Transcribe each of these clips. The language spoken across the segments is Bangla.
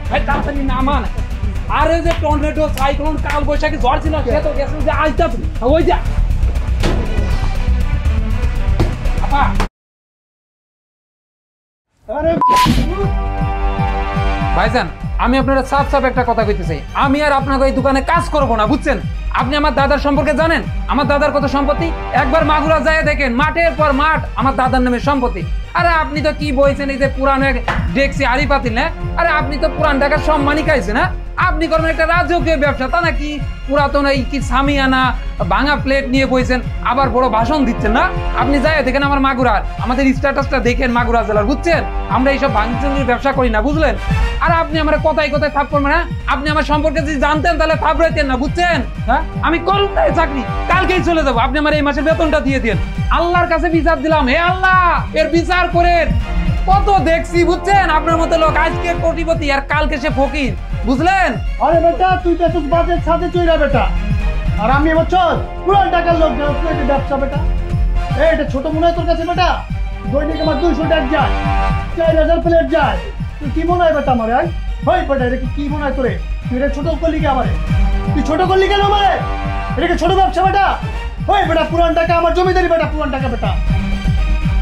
ভাই তাড়াতাড়ি নামান। আরে যে টর্নেডো সাইক্লোন কাল বৈশাখী ঝড় ছিল সে তো গেছে যে আইতা ওই যা আপা। আরে ভাইজান আমি আপনারা সাফ সাফ একটা কথা কইতে চাই, আমি আর আপনাকে এই দোকানে কাজ করব না বুঝছেন। আপনি আমার দাদার সম্পর্কে জানেন? আমার দাদার কত সম্পত্তি, একবার মাগুরা যায় দেখেন, মাঠের পর মাঠ আমার দাদার নামের সম্পত্তি। আরে আপনি তো কি বলছেন এই যে পুরানো ডেক্সি আড়ি পাতিল না, আরে আপনি তো পুরান ঢাকার সম্মানই খাইছেন না। আপনি করবেন একটা রাজকীয় ব্যবসা তা নাকি পুরাতন এই কি সামিয়ানা ভাঙা প্লেট নিয়ে বইছেন, আবার বড় ভাষণ দিচ্ছেন না। আপনি যাই দেখেন আমার মাগুরার, আমাদের স্ট্যাটাসটা দেখেন মাগুরা জেলার বুঝছেন। আমরা এইসব ভাঙচুরির ব্যবসা করি না বুঝলেন। আর আপনি আমার কথায় কথায় থাপ করবেন না, আপনি আমার সম্পর্কে যদি জানতেন তাহলে থাপ রাইতেন না বুঝছেন। হ্যাঁ আমি কলকাতায় চাকরি, কালকেই চলে যাবো, আপনি আমার এই মাসের বেতনটা দিয়ে দেন। আল্লাহর কাছে বিচার দিলাম, হে আল্লাহ এর বিচার করেন। কত দেখছি বুঝছেন আপনার মতো লোক, আজকে কোটিপতি আর কালকে সে ফকির বুঝলেন। আরে বেটা তুই তো তুই বাজের সাথে চইরা বেটা, আর আমি এবছর পুরান টাকার লোক ব্যবসা বেটা। এটা ছোট মনে হয় তোর কাছে বেটা? দৈনিক আমার 200 টাকা যায়, 4000 প্লেট যায়। তুই কি মনে হয় বেটা আমার? হয় বেটা এটা কি মনে হয় তোরে? তুই এটা ছোট করলি কে আমারে? তুই ছোট করলি কেন আমারে? এটা ছোট ব্যবসা বেটা? হয় বেটা পুরান টাকা আমার জমিদারি বেটা, পুরান টাকা বেটা।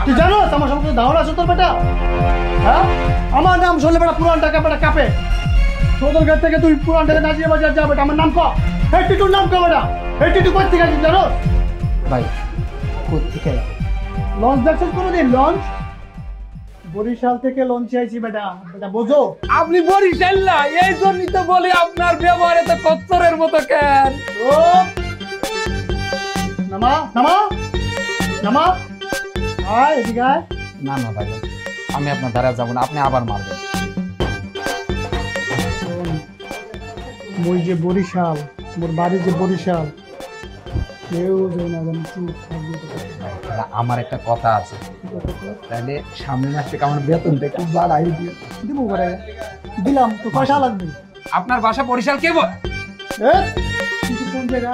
তুই জানো আমার সম্পর্কে ধারণা আছে তোর বেটা? হ্যাঁ আমার নাম শুনলে বেটা পুরান টাকা বেটা কাঁপে। তোদের ঘর থেকে তুই পুরান টাকা নাজিয়া বাজার যা বেটা, আমার নাম কর। এই টিটুর নাম কর বেটা। এই টিটু কোথা থেকে আসিস জানো? ভাই কোথা থেকে? লঞ্চ দেখছেন কোনোদিন? লঞ্চ বরিশাল থেকে লঞ্চে আইছি বেটা, বেটা বোঝো। আপনি বরিশাল না, এই জন্যই তো বলি আপনার ব্যবহারে তো কচ্ছরের মতো কেন। ও নামা নামা নামা, আয় এদিকে আয়। না না ভাই আমি আপনার দ্বারা যাবো না, আপনি আবার মারবেন। মই যে বরিশাল, মোর বাড়ি যে বরিশাল, কেউ যায় না জানি চুপ থাকবে। আমার একটা কথা আছে, তাহলে সামনের মাস থেকে আমার বেতনটা একটু বাড়াই দিও। দিব বাড়াই দিলাম তো, পয়সা লাগবে। আপনার বাসা বরিশাল কে বল? কিন্তু কোন জায়গা?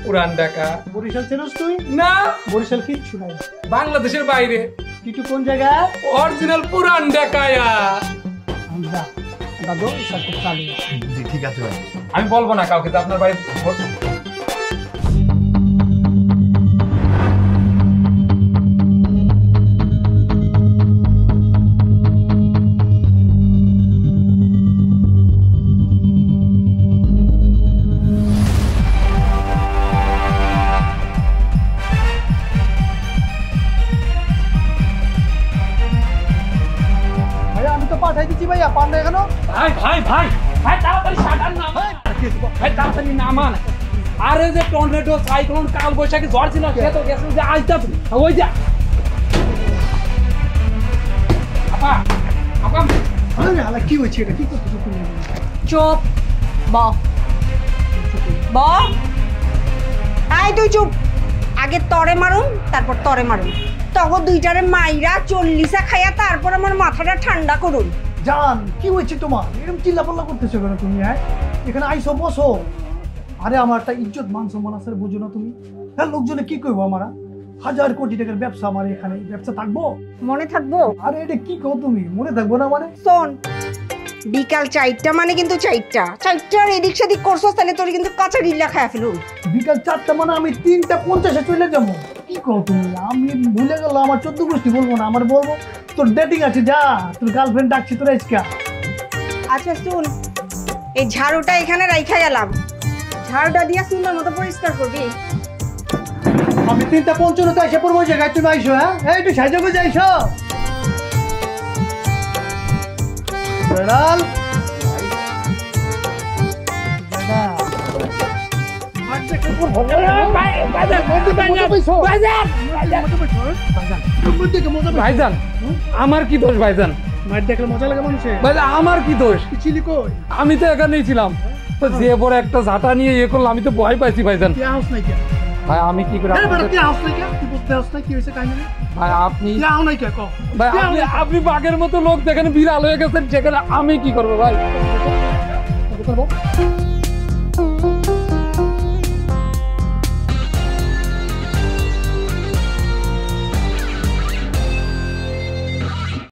পুরান ঢাকা। বরিশাল চেনস তুই? না বরিশাল কিচ্ছু নাই, বাংলাদেশের বাইরে। কিন্তু কোন জায়গা? অরিজিনাল পুরান ঢাকায়া। আমরা দাদু সাথে চালু। জি ঠিক আছে ভাই, আমি বলবো না কাউকে যে আপনার বাড়ি। পাঠাই দিচ্ছি ভাইয়া, পান না এখনো? ভাই ভাই ভাই ভাই তাড়াতাড়ি শাটার নামান, ভাই তাড়াতাড়ি নামান। আরে যে টর্নেডো সাইক্লোন কাল বৈশাখী ঝড় ছিল সে তো গেছে যে আইতা ওই যা আপা আপা। আরে আলা কি হয়েছে? এটা কি করতেছ তুমি? চুপ বল বল। আই তুই চুপ, আগে তরে মারুন তারপর তরে মারুন। তখন দুইটারে মাইরা 40 খাইয়া তারপর আমার মাথাটা ঠান্ডা করুন। জান কি হয়েছে তোমার? এরকম চিল্লাপাল্লা করতেছো কেন তুমি? হ্যাঁ এখানে আইসো বসো। আরে আমার একটা ইজ্জত মান সম্মান আছে বুঝো না তুমি? হ্যাঁ লোকজনে কি কইবো? আমরা 1000 কোটি টাকার ব্যবসা, আমার এখানে ব্যবসা থাকবো? মনে থাকবো? আরে এটা কি কও তুমি? মনে থাকবো না মানে? শোন, বিকাল 4টা মানে কিন্তু 4টার এদিক সেদিক করছো তাহলে তোর কিন্তু কাঁচা রিল্লা খায়া ফেলুন। বিকাল 4টা মানে আমি 3:50 চলে যাবো। কি কও তুমি? আমি ভুলে গেল, আমার 14 গোষ্ঠী বলবো না, আমার বলবো তোর ডেটিং আছে, যা তোর গার্লফ্রেন্ড ডাকছি তোর আজকে। আচ্ছা শুন, এই ঝাড়ুটা এখানে রাইখা গেলাম, ঝাড়ুটা দিয়া সুন্দর মতো পরিষ্কার করবি। আমি 3:55 এসে পড়বো জায়গায়, তুমি আইসো। হ্যাঁ এই একটু সাহায্য করে যাইছো বেড়াল। ভাইজান আমার কি দোষ ভাইজান? মার দেখলে মজা লাগে মানুষের। ভাইজান আমার কি দোষ? ছিলি কই? আমি তো এখানেই ছিলাম, যে বড় একটা ঝাঁটা নিয়ে ইয়ে করলাম, আমি তো ভয় পাইছি ভাইজান। ভাই আমি কি করে? ভাই আপনি ভাই আপনি বাঘের মতো লোক যেখানে বিড়াল হয়ে গেছেন সেখানে আমি কি করবো ভাই?